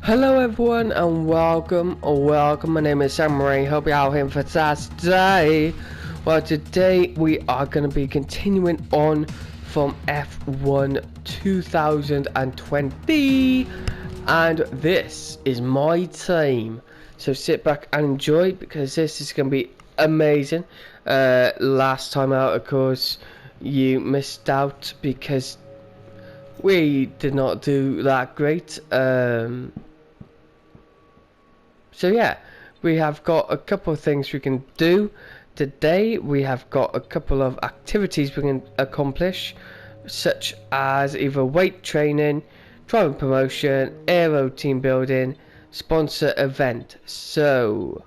Hello everyone and welcome. My name is Samurai. Hope you're all having a fantastic day. Well, today we are going to be continuing on from F1 2020, and this is my team. So sit back and enjoy because this is going to be amazing. Last time out, of course, you missed out because we did not do that great. So yeah, we have got a couple of things we can do today. We have got a couple of activities we can accomplish, such as either weight training, driving promotion, aero team building, sponsor event. So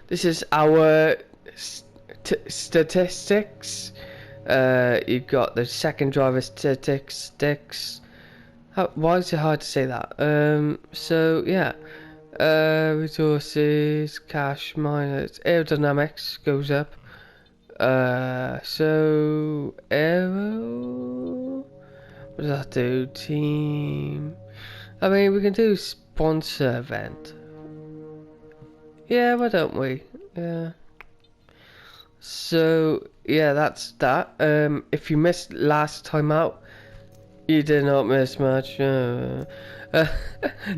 this is our statistics. You've got the second driver statistics. Why is it hard to say that? So yeah, resources, cash, minus, aerodynamics goes up. So aero, what does that do? Team. I mean, we can do sponsor event. Yeah, why don't we? Yeah. So yeah, that's that. If you missed last time out, you did not miss much.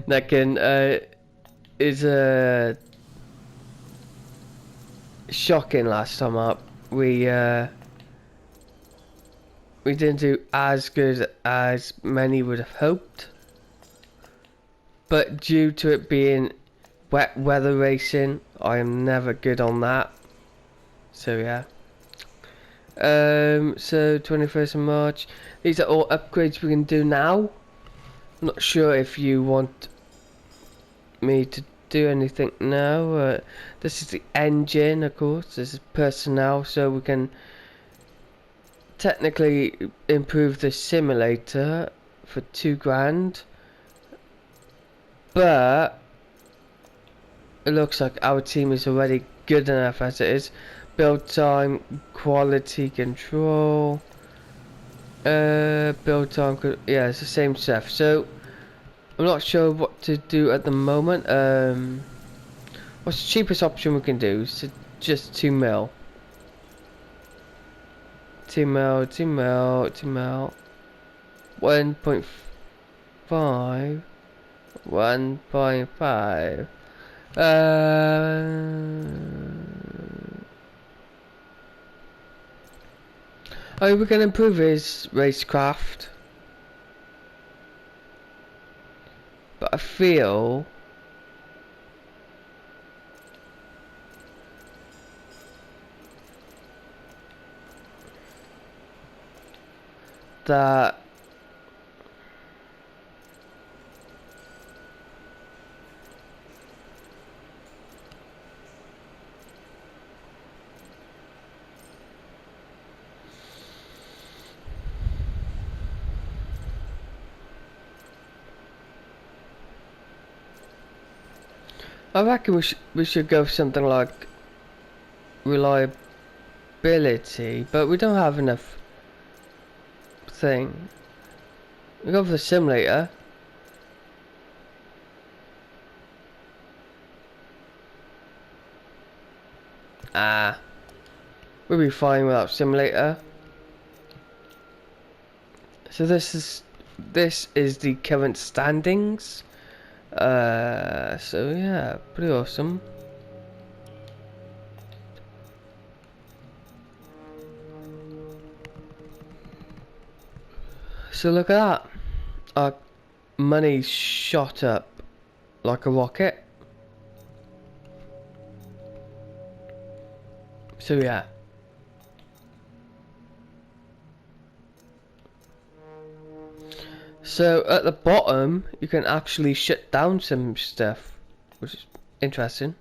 Necken is shocking last time up. We didn't do as good as many would have hoped, but due to it being wet weather racing, I am never good on that. So yeah. So 21st of March. These are all upgrades we can do now. I'm not sure if you want me to do anything now. This is the engine, of course. This is personnel, so we can technically improve the simulator for £2,000. But it looks like our team is already good enough as it is. Build time, quality control. Build time, yeah, it's the same stuff. So I'm not sure what to do at the moment. What's the cheapest option we can do? So just 2 mil. 2 mil, 2 mil, 2 mil. 1.5. 1.5. Oh, we can improve his racecraft. But I feel that I reckon we should go for something like reliability, but we don't have enough thing. We go for the simulator. We'll be fine without simulator. So this is the current standings. So yeah, pretty awesome. So look at that. Our money shot up like a rocket. So yeah. So at the bottom, you can actually shut down some stuff, which is interesting.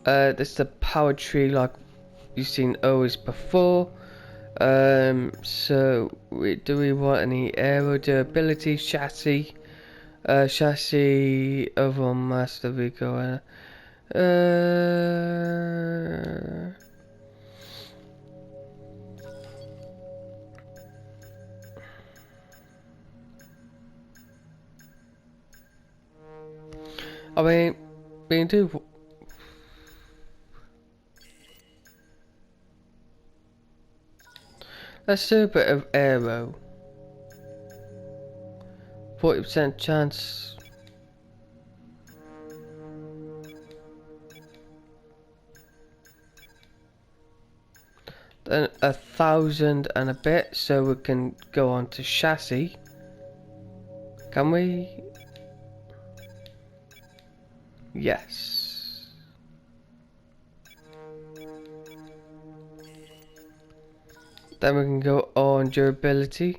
This is the power tree like you've seen always before. So do we want any aero durability, chassis, overall mass of the vehicle? I mean, we can do. Let's do a bit of aero. 40% chance. Then 1,000 and a bit, so we can go on to chassis. Can we? Yes. Then we can go on durability.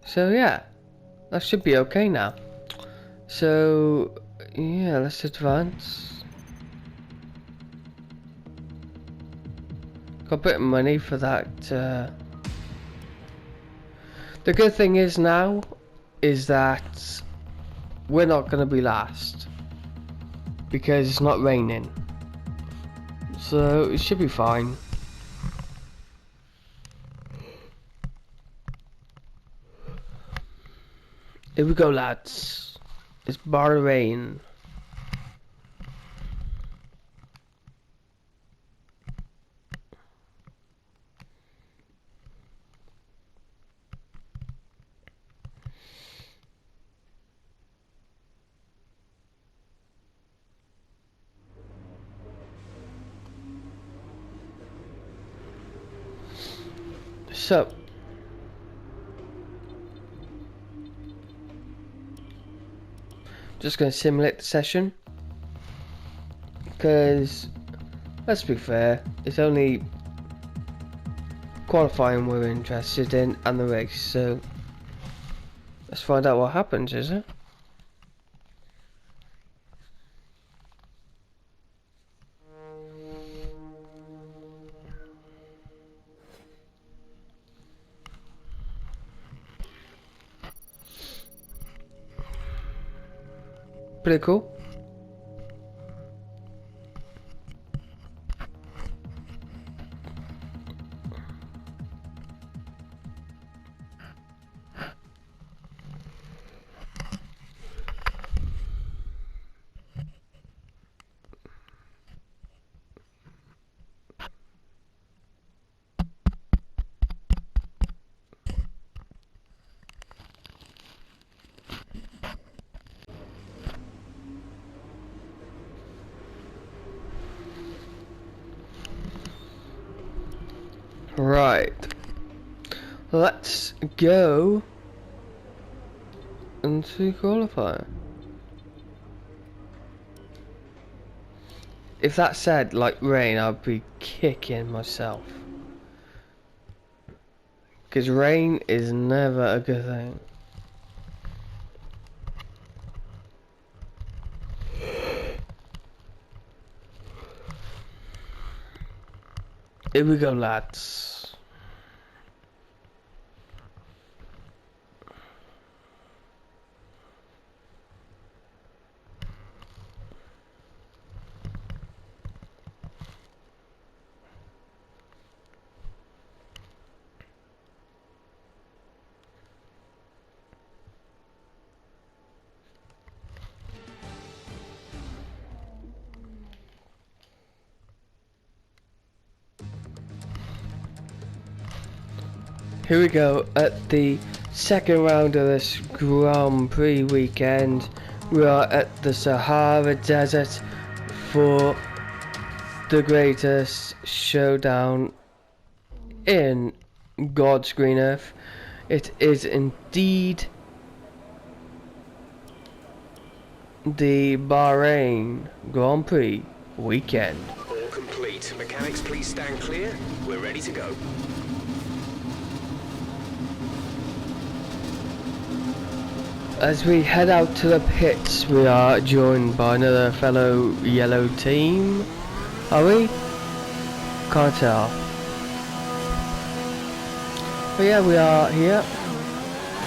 So yeah, that should be okay now. So yeah, let's advance. Got a bit of money for that. The good thing is now is that we're not going to be last because it's not raining, so it should be fine. Here we go, lads. It's Bahrain. So, just going to simulate the session because, let's be fair, it's only qualifying we're interested in and the race. So, let's find out what happens, is it? Pretty cool. Right, let's go into qualifying. If that said like rain, I'd be kicking myself, because rain is never a good thing. Here we go, lads. Here we go at the second round of this Grand Prix weekend. We are at the Sahara Desert for the greatest showdown in God's green earth. It is indeed the Bahrain Grand Prix weekend. All complete. Mechanics, please stand clear. We're ready to go. As we head out to the pits, we are joined by another fellow yellow team. Are we? Can't tell. But yeah, we are here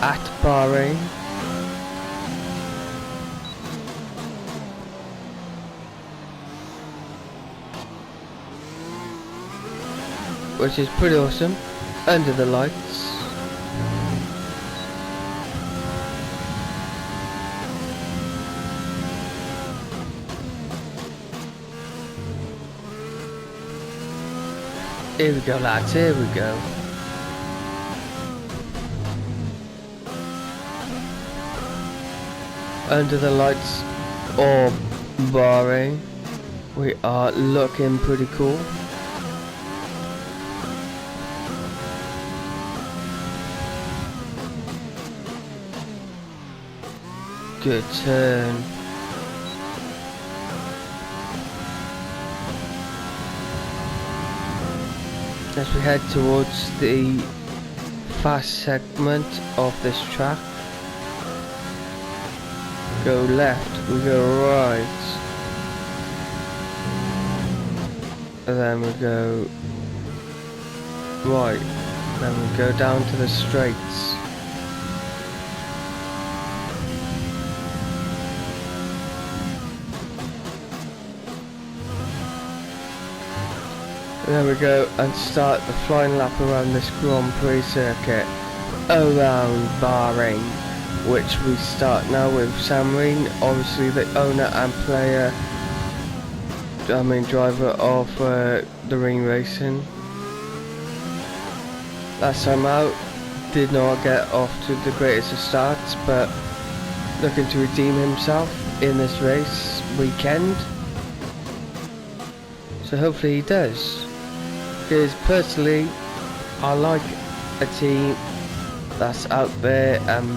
at Bahrain. Which is pretty awesome. Under the lights. Here we go, lads, here we go. Under the lights of Bahrain, we are looking pretty cool. Good turn. As we head towards the fast segment of this track, go left, we go right, and then we go right, then we go down to the straights. There we go, and start the flying lap around this Grand Prix circuit around Bahrain, which we start now with Rean, obviously the owner and player, driver of the Rean Racing. Last time out, did not get off to the greatest of starts, but looking to redeem himself in this race weekend. So hopefully he does. Because personally, I like a team that's out there and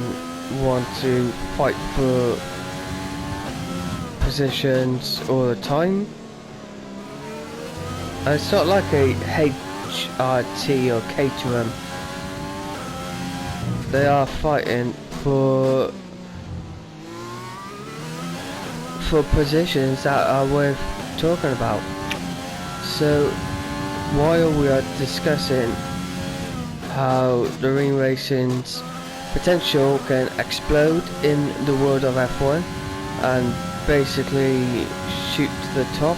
want to fight for positions all the time. And it's not like a HRT or Caterham. They are fighting for positions that are worth talking about. So while we are discussing how the Rean Racing's potential can explode in the world of F1 and basically shoot to the top,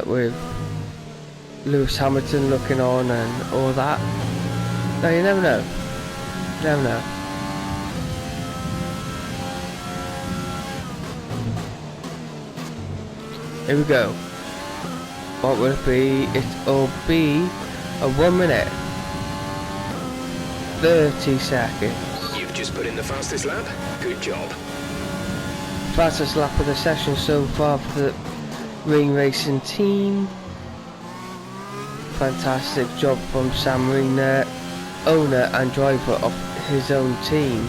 with Lewis Hamilton looking on and all that. No, you never know. Never know. Here we go. What will it be? It'll be a 1 minute 30 seconds. You've just put in the fastest lap. Good job. Fastest lap of the session so far for the Rean Racing team. Fantastic job from Rean, owner and driver of his own team.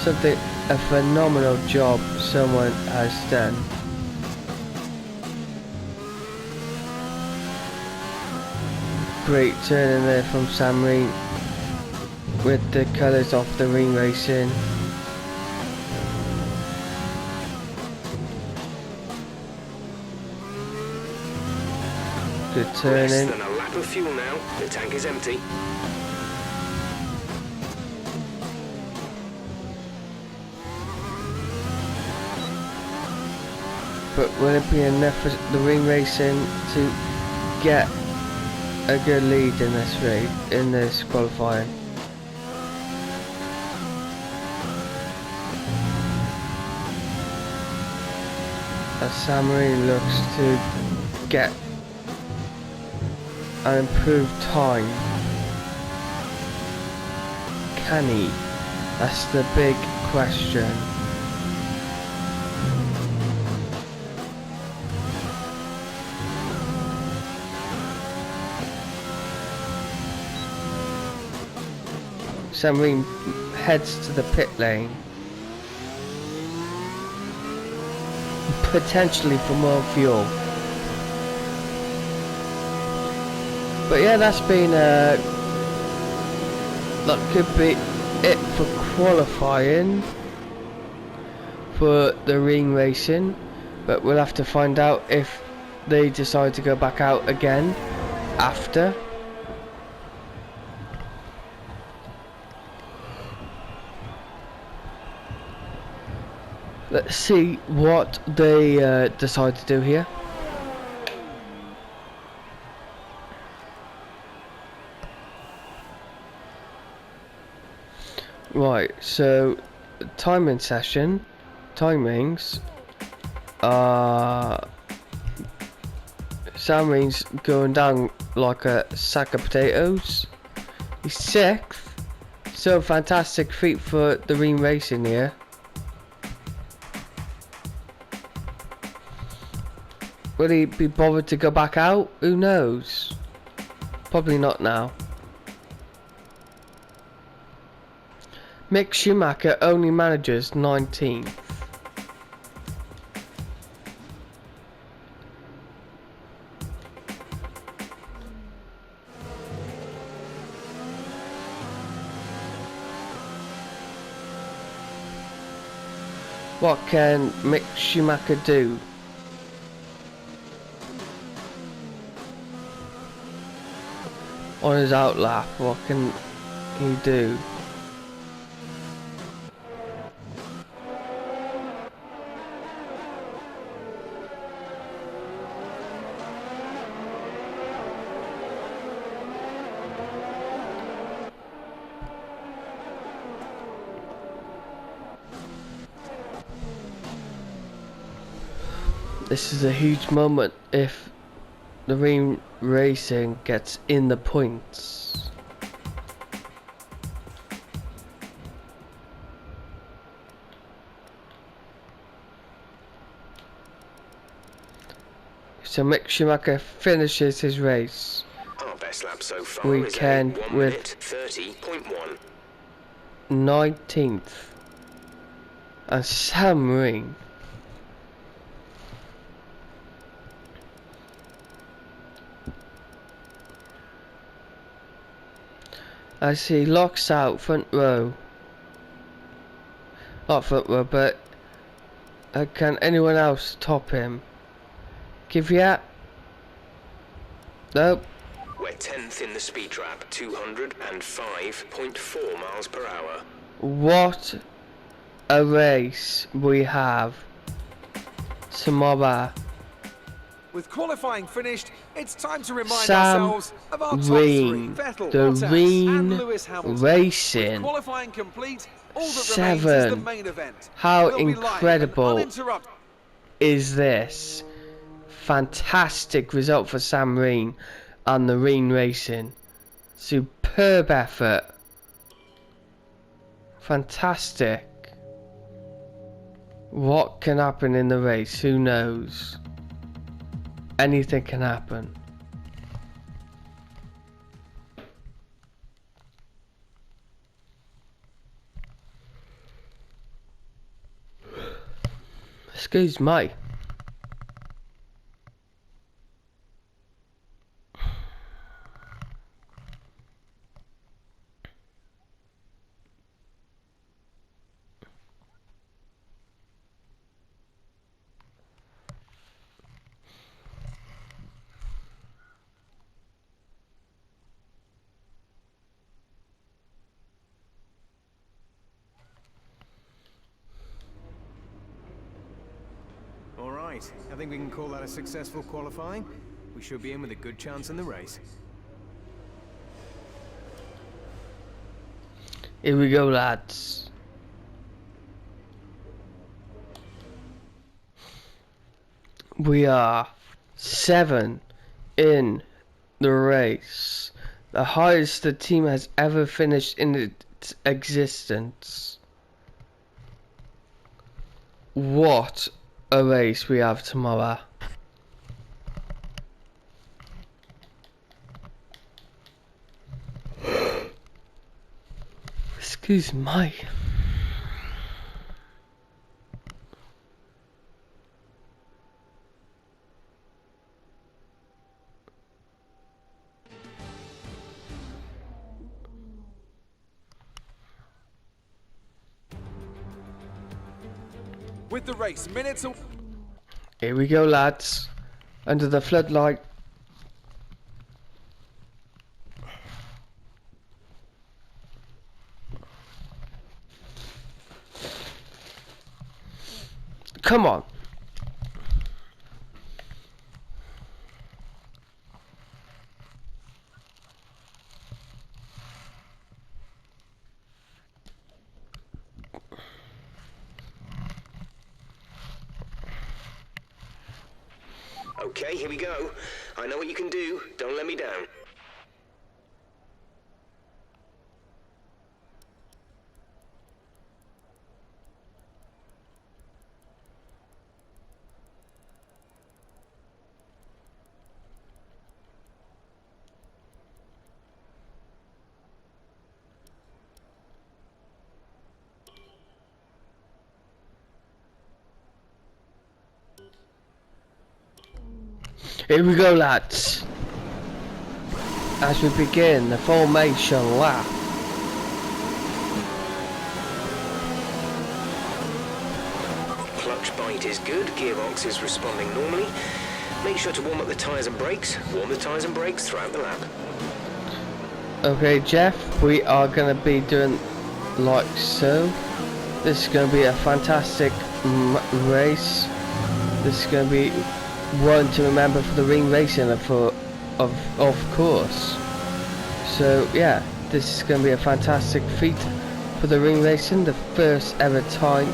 A phenomenal job someone has done. Great turn in there from Rean with the colours of the Rean Racing. Good turning. Less than a lap of fuel now. The tank is empty. But will it be enough for the Rean Racing to get a good lead in this race, in this qualifying? As Rean looks to get an improved time. Can he? That's the big question. Rean heads to the pit lane, potentially for more fuel. But yeah, that's been that could be it for qualifying for the Rean Racing, but we'll have to find out if they decide to go back out again after. Let's see what they decide to do here. Right, so timings are Sam Rean's going down like a sack of potatoes. He's 6th. So fantastic feat for the Rean Racing here. Will he be bothered to go back out? Who knows? Probably not now. Mick Schumacher only manages 19th. What can Mick Schumacher do? On his outlap, what can he do? This is a huge moment if the Rean Racing gets in the points. So Mick Schumacher finishes his race. Our best lap so far Weekend is a 1 with minute 30.1. 19th. And Sam Rean. As he locks out front row. Not front row, but can anyone else top him? Kvyat? Nope. We're 10th in the speed trap, 205.4 miles per hour. What a race we have tomorrow. With qualifying finished, it's time to remind Sam ourselves of our top Rean, three. Vettel, the Bottas, Rean and Lewis Hamilton. Racing. With qualifying complete, all that remains is the 7. main event. How We'll be live and incredible uninterrupted. is this? Fantastic result for Sam Rean and the Rean Racing. Superb effort. Fantastic. What can happen in the race? Who knows? Anything can happen. Excuse me. All right, I think we can call that a successful qualifying. We should be in with a good chance in the race. Here we go, lads. We are 7 in the race. The highest the team has ever finished in its existence. What a race we have tomorrow. Excuse me. With the race, minutes away. Here we go, lads. Under the floodlight. Come on. Okay, here we go. I know what you can do. Don't let me down. Here we go, lads. As we begin the formation lap. Clutch bite is good. Gearbox is responding normally. Make sure to warm up the tyres and brakes. Warm the tyres and brakes throughout the lap. Okay, Jeff, we are going to be doing like so. This is going to be a fantastic race. This is going to be one to remember for the ring racing, of course. So yeah, this is going to be a fantastic feat for the ring racing, the first ever time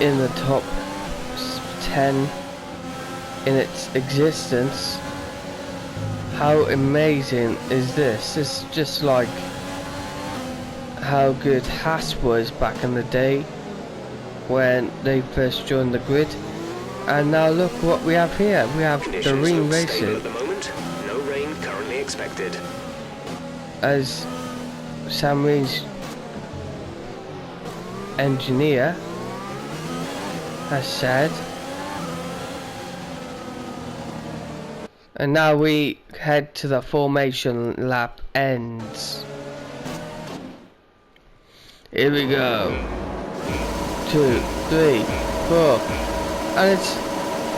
in the top 10 in its existence. How amazing is this? This is just like how good Haas was back in the day when they first joined the grid. And now look what we have here. We have the ring racing. At the moment, no rain currently expected. As Sam Rean's engineer has said. And now we head to the formation lap ends. Here we go. 2, 3, 4. And it's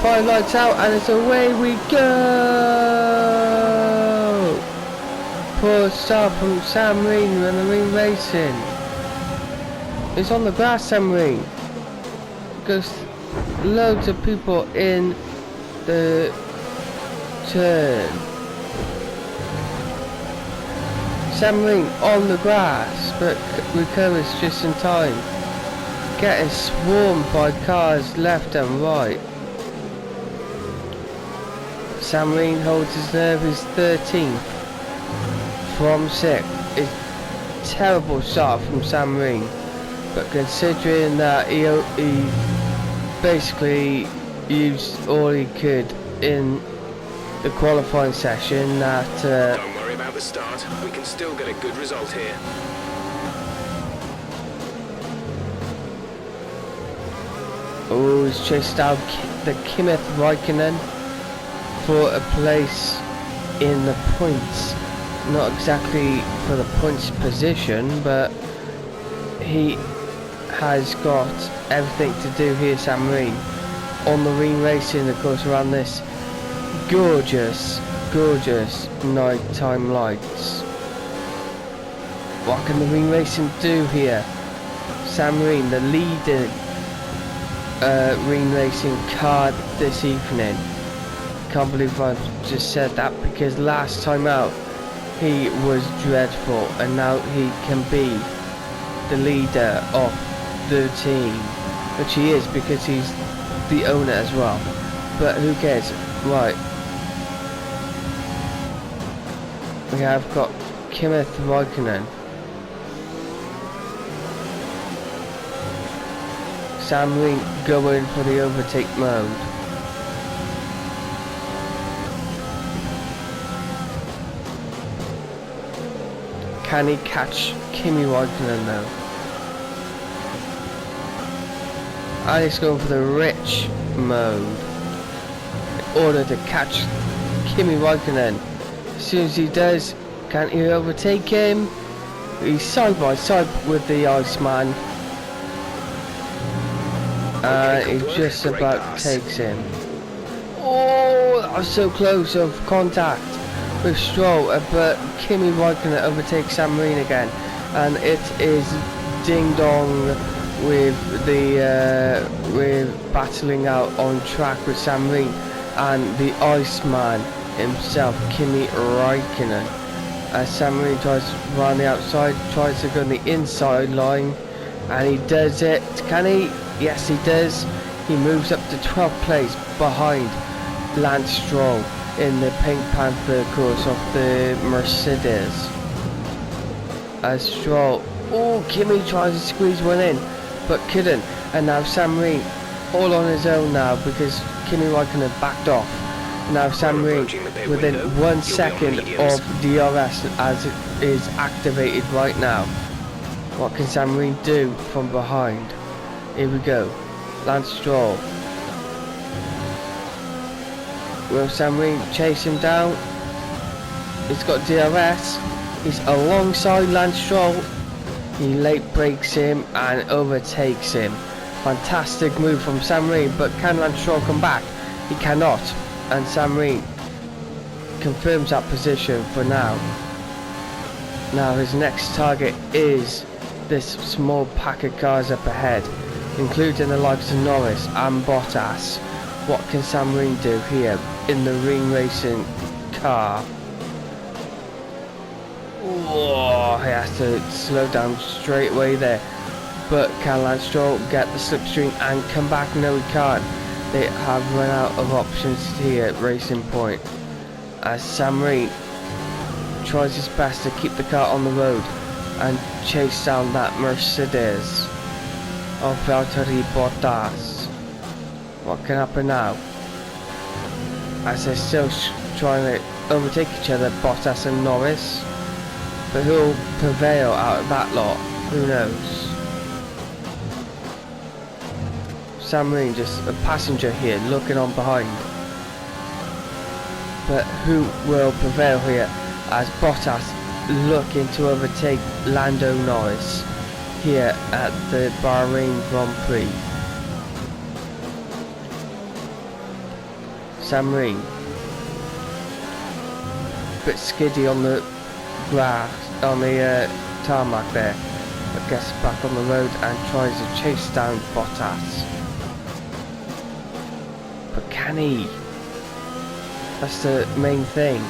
5 lights out, and it's away we go! Poor start from Sam Rean and the ring racing. It's on the grass, Sam Rean. Because loads of people in the turn. Sam Rean on the grass, but recovers just in time. Getting swarmed by cars left and right. Sam Rean holds his nerve. He's 13th from 6th. It's terrible start from Sam Rean, but considering that he basically used all he could in the qualifying session, that Don't worry about the start. We can still get a good result here. oh, he's chased out the Kimi Raikkonen for a place in the points. Not exactly for the points position, but he has got everything to do here, Sam Rean, on the ring racing, of course, around this gorgeous nighttime lights. What can the ring racing do here? Sam Rean, the leader ring racing car this evening. Can't believe I've just said that, because last time out he was dreadful, and now he can be the leader of the team, which he is because he's the owner as well, but who cares. Right, we have got Kimi Raikkonen, Sam Rean going for the overtake mode. Can he catch Kimi Raikkonen though? And he's going for the rich mode in order to catch Kimi Raikkonen. As soon as he does, can he overtake him? He's side by side with the Iceman. He just about takes him. Oh, that was so close of contact with Stroll, but Kimi Raikkonen overtakes Sam Rean again, and it is ding dong with the with battling out on track with Sam Rean and the Iceman himself, Kimi Raikkonen. As Sam Rean tries to run the outside, tries to go on the inside line, and he does it. Can he? Yes, he does. He moves up to 12th place behind Lance Stroll in the Pink Panther course of the Mercedes. As Stroll, Kimi tries to squeeze one in, but couldn't. And now Sam Rean all on his own now because Kimi Raikkonen backed off. Now Sam Rean within 1 second of DRS as it is activated right now. What can Sam Rean do from behind? Here we go. Lance Stroll. Will Sam Rean chase him down? He's got DRS. He's alongside Lance Stroll. He late brakes him and overtakes him. Fantastic move from Sam Rean, but can Lance Stroll come back? He cannot. And Sam Rean confirms that position for now. Now his next target is this small pack of cars up ahead, including the likes of Norris and Bottas. What can Sam Rean do here in the Rean Racing car? Oh, he has to slow down straight away there. But can Lance Stroll get the slipstream and come back? No, he can't. They have run out of options here at Racing Point. As Sam Rean tries his best to keep the car on the road and chase down that Mercedes of Valtteri Bottas. What can happen now? As they're still trying to overtake each other, Bottas and Norris. But who'll prevail out of that lot? Who knows? Sam Rean just a passenger here looking on behind. But who will prevail here as Bottas looking to overtake Lando Norris here at the Bahrain Grand Prix? Sam Rean, bit skiddy on the grass, on the tarmac there, but gets back on the road and tries to chase down Bottas. But can he? That's the main thing.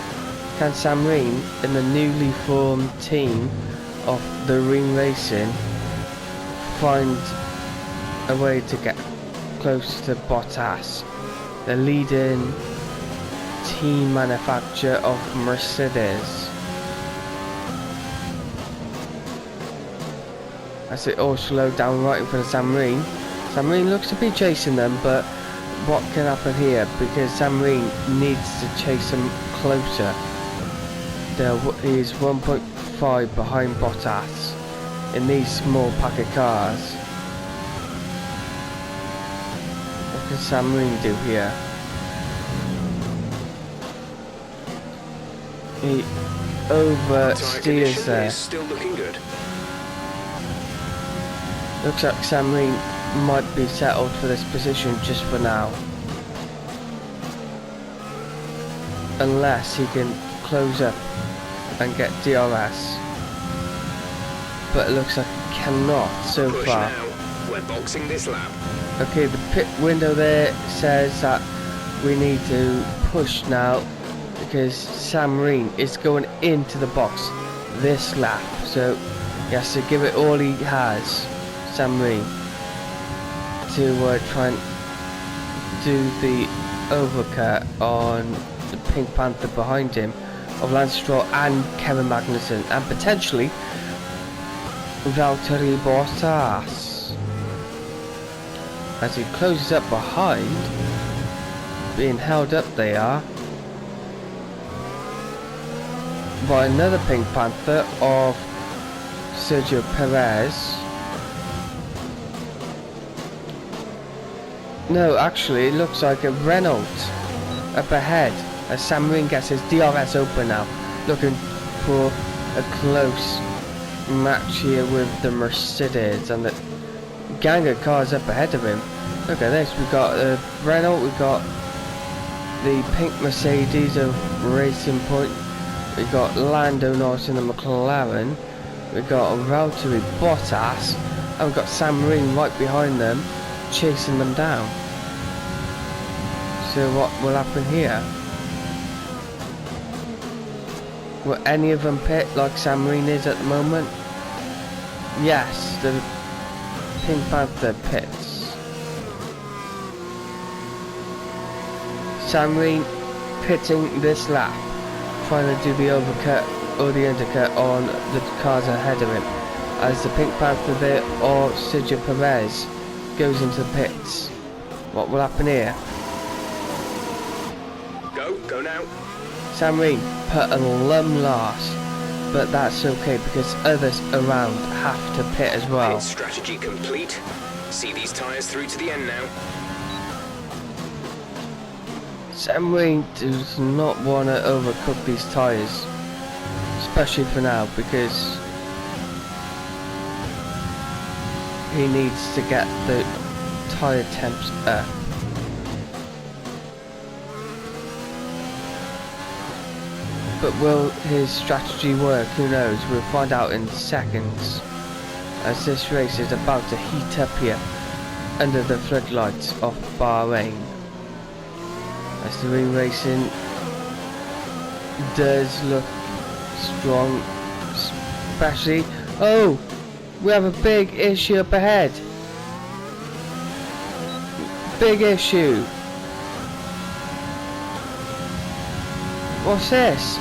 Can Sam Rean in the newly formed team of the Rean Racing find a way to get close to Bottas, the leading team manufacturer of Mercedes? As it all slowed down right in front of Sam Rean. Sam Rean looks to be chasing them, but what can happen here? Because Sam Rean needs to chase them closer. He is 1.5 behind Bottas in these small pack of cars. What can Sam Rean do here? He oversteers there. Still looking good. Looks like Sam Rean might be settled for this position just for now. Unless he can close up and get DRS. But it looks like he cannot so Push far. now. We're boxing this lap. Okay, the pit window there says that we need to push now because Sam Rean is going into the box this lap. So he has to give it all he has, Sam Rean, to try and do the overcut on the Pink Panther behind him of Lance Stroll and Kevin Magnussen and potentially Valtteri Bottas. As he closes up behind, being held up they are by another Pink Panther of Sergio Perez. No, actually it looks like a Renault up ahead as Sam Rean gets his DRS open now, looking for a close match here with the Mercedes and the gang of cars up ahead of him. Look at this, we've got the Renault, we've got the pink Mercedes of Racing Point, we've got Lando Norris in the McLaren, we've got Valtteri Bottas, and we've got Sam Rean right behind them, chasing them down. So what will happen here? Will any of them pit like Sam Rean is at the moment? Yes, the Pink Panther pits. Sam Rean pitting this lap, trying to do the overcut or the undercut on the cars ahead of him, as the Pink Panther there or Sergio Perez goes into the pits. What will happen here? Go now. Sam Rean put a lum last, but that's okay because others around have to pit as well. Pit strategy complete. See these tyres through to the end now. Sam Rean does not want to overcook these tyres, especially for now, because he needs to get the tyre temps up. But will his strategy work? Who knows? We'll find out in seconds, as this race is about to heat up here under the floodlights of Bahrain. As the Rean racing does look strong, especially... Oh! We have a big issue up ahead. Big issue. What's this?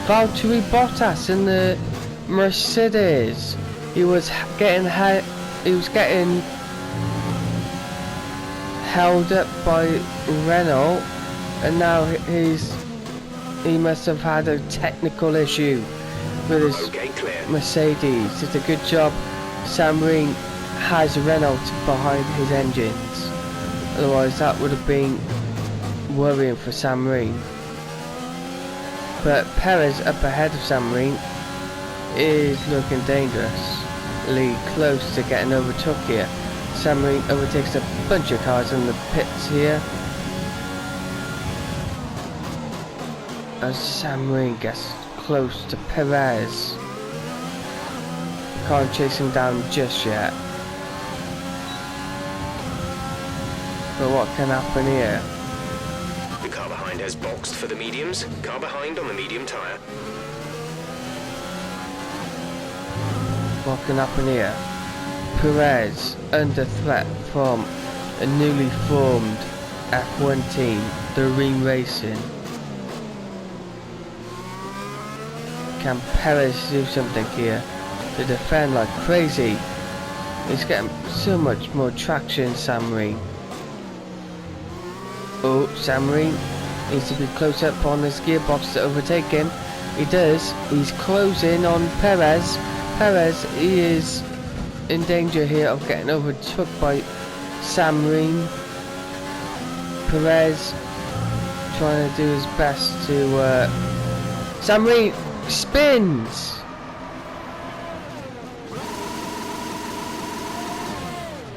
Valtteri Bottas in the Mercedes. He was getting held up by Renault, and now he must have had a technical issue with his Mercedes. It's a good job Sam Rean has Renault behind his engines, otherwise that would have been worrying for Sam Rean. But Perez up ahead of Sam Rean is looking dangerously close to getting overtook here. Sam Rean overtakes a bunch of cars in the pits here, as Sam Rean gets close to Perez. Can't chase him down just yet. But what can happen here? The car behind has boxed for the mediums. Car behind on the medium tyre. What can happen here? Perez under threat from a newly formed F1 team, the Rean Racing. Can Perez do something here to defend like crazy? He's getting so much more traction, Sam Rean. Oh, Sam Rean needs to be close up on this gearbox to overtake him. He does. He's closing on Perez. Perez, he is in danger here of getting overtook by Sam Rean. Perez trying to do his best to... Sam Rean spins!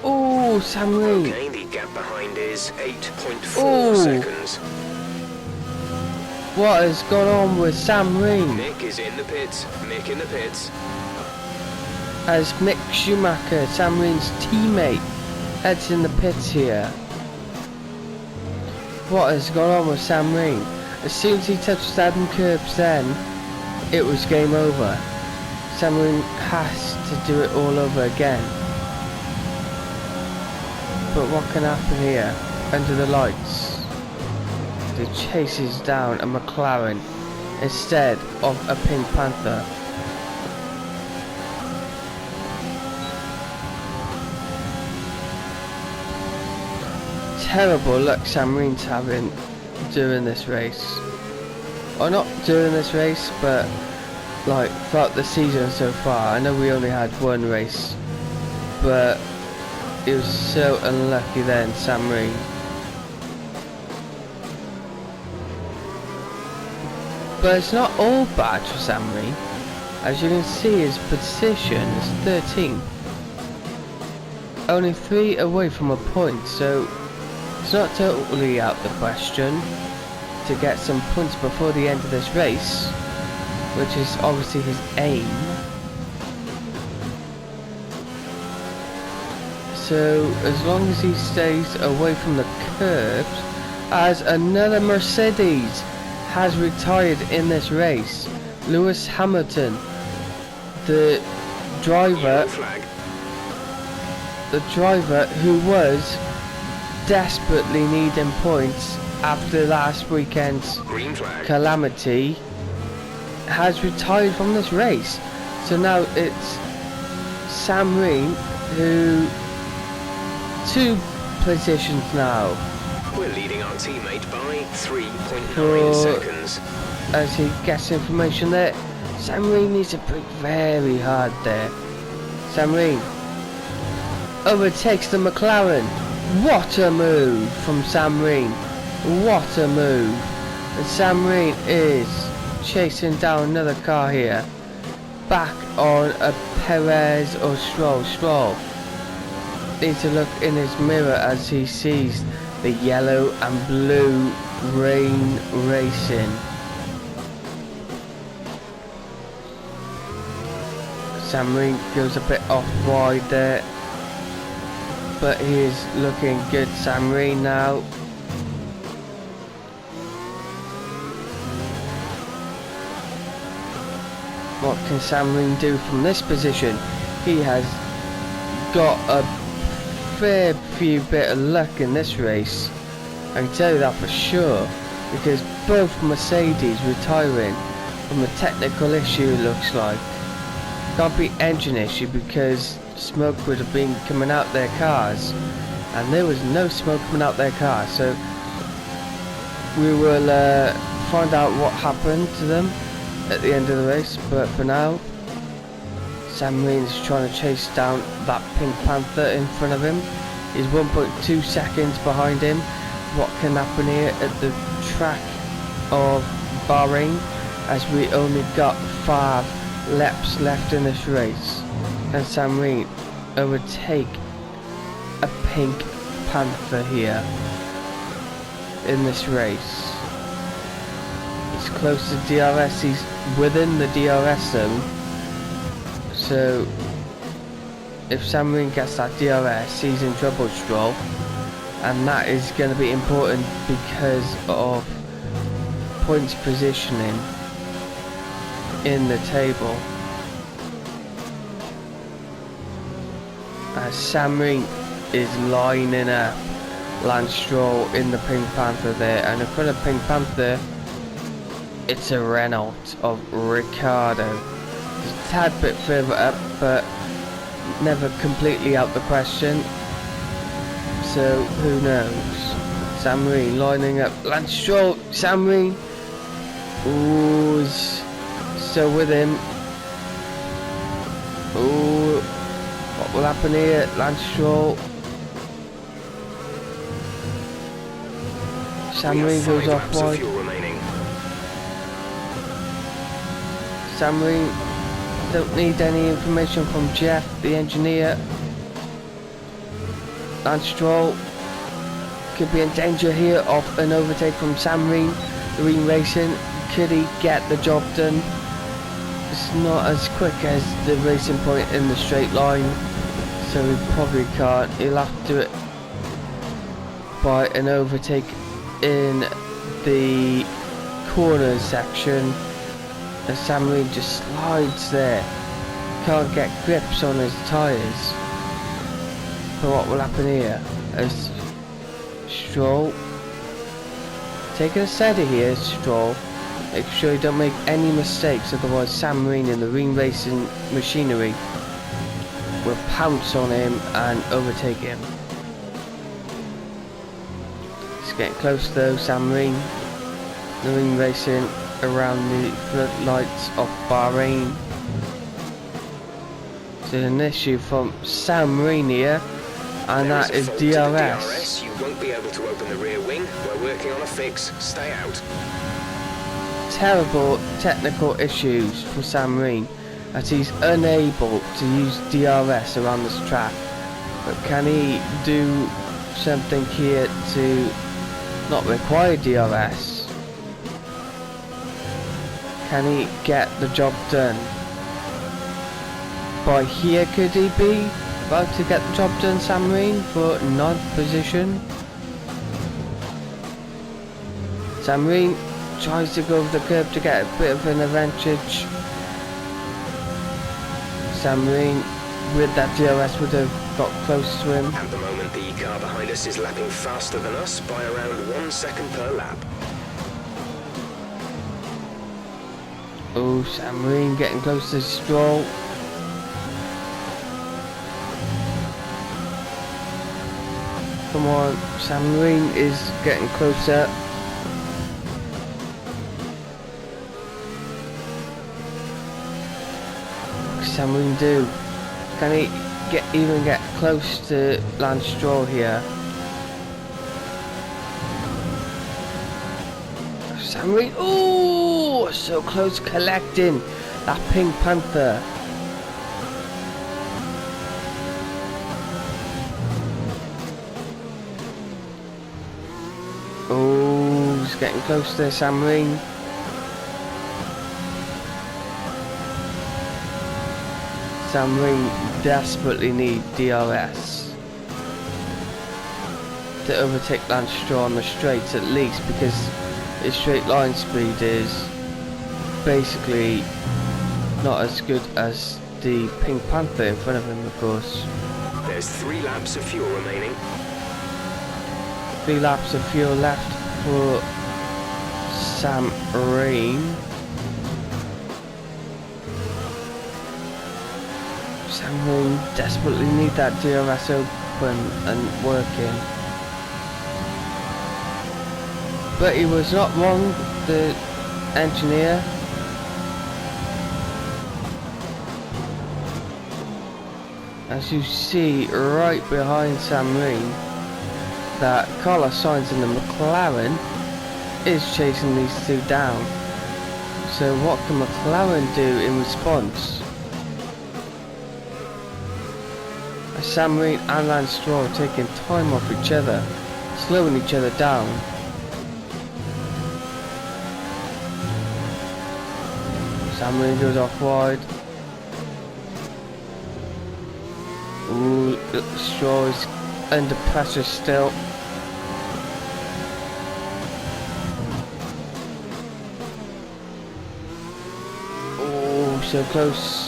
Oh, Sam Rean. Okay, the gap behind is 8.4 seconds. What has gone on with Sam Rean? Mick is in the pits. Mick in the pits. As Mick Schumacher, Sam Rean's teammate, heads in the pits here. What has gone on with Sam Rean? As soon as he touched them curbs then, it was game over. Sam Rean has to do it all over again. But what can happen here? Under the lights. He chases down a McLaren instead of a Pink Panther. Terrible luck Sam Rean's having during this race. Or not during this race, but like throughout the season so far. I know we only had one race, but he was so unlucky then, Sam Rean. But it's not all bad for Sam Rean. As you can see, his position is 13th. Only 3 away from a point, so it's not totally out the question to get some points before the end of this race, which is obviously his aim. So as long as he stays away from the curbs, as another Mercedes has retired in this race. Lewis Hamilton, the driver who was desperately needing points after last weekend's Green flag. calamity, has retired from this race. So now it's Sam Rean who 2 positions now. We're leading our teammate by 3.9 For- seconds. As he gets information there, Sam Rean needs to brake very hard there. Sam Rean overtakes the McLaren. What a move from Sam Rean. What a move. And Sam Rean is chasing down another car here. Back on a Perez or Stroll. Stroll needs to look in his mirror as he sees the yellow and blue Rean racing. Sam Rean goes a bit off wide there, but he is looking good. Sam Rean now. What can Sam Rean do from this position? He has got a fair few bit of luck in this race. I can tell you that for sure, because both Mercedes retiring from a technical issue, it looks like. Can't be engine issue because smoke would have been coming out their cars, and there was no smoke coming out their cars. So we will find out what happened to them at the end of the race. But for now, Sam Rean is trying to chase down that Pink Panther in front of him. He's 1.2 seconds behind him. What can happen here at the track of Bahrain, as we only got 5 laps left in this race? Can Sam Rean overtake a Pink Panther here in this race? He's close to DRS, he's within the DRS zone. So if Sam Rean gets that DRS, he's in trouble, Stroll, and that is going to be important because of points positioning in the table. As Sam Rean is lining up Lance Stroll in the Pink Panther there, and in front of Pink Panther it's a Renault of Ricciardo. It's a tad bit further up, but never completely out the question, so who knows. Sam Rean lining up Lance Stroll. Sam Rean, ooh, is still with him. Ooh, what will happen here? Lance Stroll. Sam Rean goes off wide. Sam Rean don't need any information from Jeff, the engineer. Lance Stroll could be in danger here of an overtake from Sam Rean. The Rean Racing, could he get the job done? It's not as quick as the Racing Point in the straight line, so he probably can't. He'll have to do it by an overtake in the corners section. And Sam Rean just slides there. Can't get grips on his tyres. But what will happen here? As Stroll taking a steady here, Stroll. Make sure you don't make any mistakes, otherwise Sam Rean in the Rean Racing machinery will pounce on him and overtake him. It's getting close though, Sam Rean. The Rean Racing around the floodlights of Bahrain. There's an issue from Sam Rean here, and that is DRS. You won't be able to open the rear wing. We're working on a fix. Stay out. Terrible technical issues for Sam Rean, as he's unable to use DRS around this track. But can he do something here to not require DRS? Can he get the job done? By here could he be about to get the job done, Sam Rean, for 9th position? Sam Rean tries to go over the curb to get a bit of an advantage. Sam Rean with that DRS would have got close to him. At the moment, the car behind us is lapping faster than us by around 1 second per lap. Oh, Sam Rean getting close to Stroll. Come on, Sam Rean is getting closer. Sam Rean do? Can he even get close to Lance Stroll here? Sam Rean, oh, so close collecting that Pink Panther. Oh, he's getting close to Sam Rean. Sam Rean desperately need DRS to overtake Lance Stroll on the straights at least, because his straight line speed is basically not as good as the Pink Panther in front of him, of course. There's 3 laps of fuel remaining. 3 laps of fuel left for Sam Rean. Sam Rean desperately need that DRS open and working. But he was not wrong, the engineer. As you see right behind Sam Rean, that Carlos Sainz in the McLaren is chasing these two down. So what can McLaren do in response? As Sam Rean and Lance Stroll are taking time off each other, slowing each other down. Sam Rean goes off wide. Ooh, Stroll is under pressure still. Oh, so close.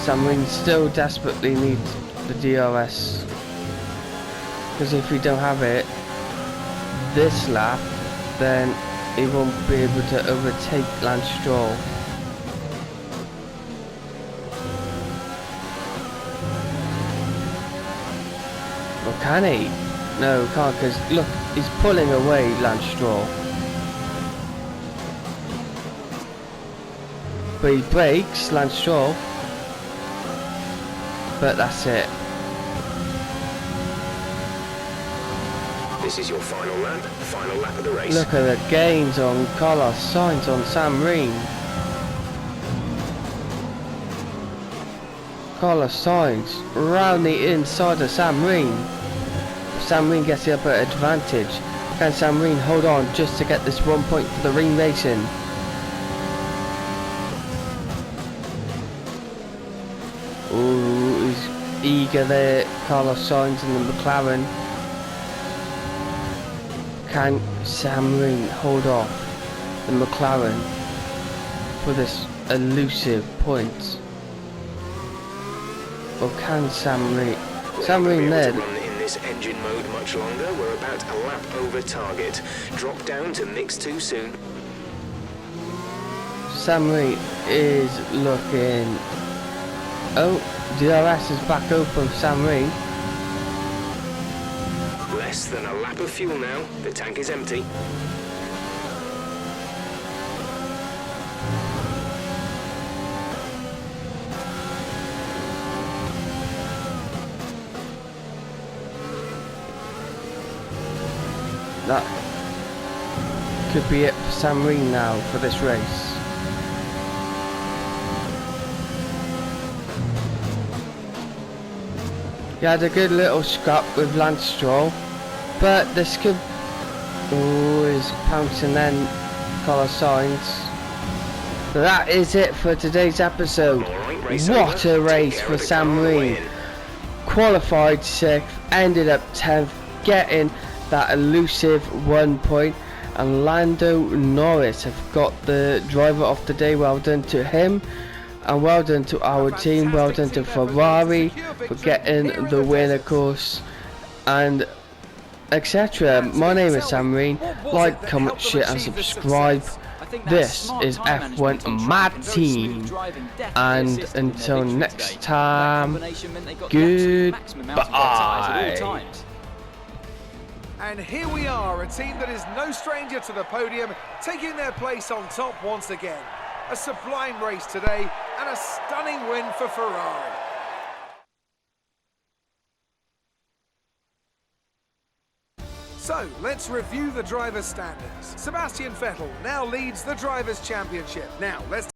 Sam Rean still desperately needs the DRS, because if we don't have it this lap, then he won't be able to overtake Lance Stroll. Or can he? No, he can't, because look, he's pulling away Lance Stroll. But he brakes Lance Stroll. But that's it. This is your final lap of the race. Look at the gains on Carlos Sainz on Sam Rean. Carlos Sainz round the inside of Sam Rean. Sam Rean gets the upper advantage. Can Sam Rean hold on just to get this 1 point for the Rean Racing? Ooh, he's eager there, Carlos Sainz in the McLaren. Can Sam Rean hold off the McLaren for this elusive point? Or can Sam Rean? Sam Rean led. In this engine mode much longer. We're about a lap over target. Drop down to mix too soon. Sam Rean is looking. Oh, DRS is back open for Sam Rean. Less than a lap of fuel now. The tank is empty. That could be it for Sam Rean now for this race. He had a good little scrap with Lance Stroll, but this could... Oh, he's pouncing then, Carlos Sainz. But that is it for today's episode. What a race for Sam Rean. Qualified 6th, ended up 10th, getting that elusive 1 point. and Lando Norris have got the driver of the day. Well done to him, and well done to our team. Well done to Ferrari for getting the win, of course, and etc. My name is Sam Rean. Like, comment, share and subscribe. This is F1 My Team, and until next time, goodbye. And here we are, a team that is no stranger to the podium, taking their place on top once again. A sublime race today, and a stunning win for Ferrari. So, let's review the drivers' standings. Sebastian Vettel now leads the Drivers' Championship. Now, let's